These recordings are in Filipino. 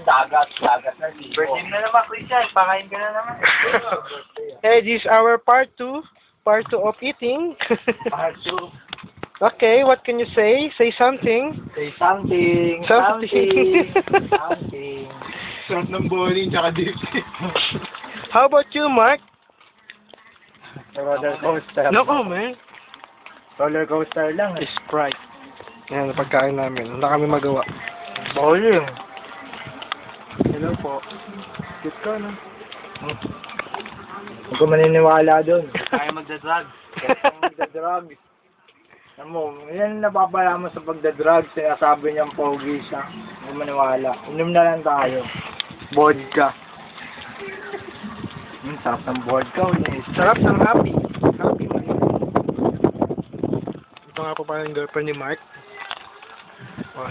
dagat na siya. Birthday na naman, Christian. Pakain ka na naman. Hey, this is our part 2. Part 2 of eating. Part 2. Okay, what can you say? Say something. Say something. Something. Something. Sarap ng bowling, tsaka dipsy. How about you, Mark? Roller coaster. No comment. Roller coaster lang. Sprite. Yan, ang pagkain namin. Wala kami magawa. Bowling. Hello po. Good ka, no? Huwag ko maniniwala doon. Kaya magdadrugs. Kaya magdadrugs. Alam mo, yan napapala mo sa pagdadrugs. Sinasabi niyang pogi siya. Huwag ko maniwala. Inom na lang tayo. Vodka. Sarap ng vodka. Sarap ng happy. Happy man. Ito nga po pala yung girlfriend ni Mark. Wow.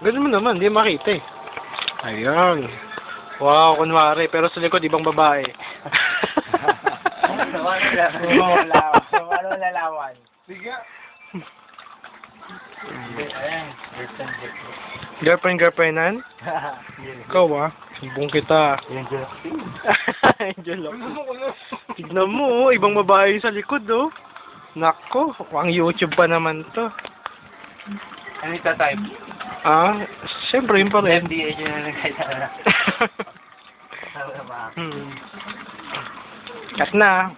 Ganun mo naman, hindi makita eh. Ayan. Wow, kunwari. Pero sa likod, ibang babae. Ano lalawan? Sige. Girlfriend-nan? Ikaw ah. Sumbong kita. Angel Tignan mo, oh, ibang babae sa likod, oh. Nako, ang YouTube pa naman to. Ano ita-type? Ah, siyempre yun pa rin. MDA yun na nagkaya. Cut na.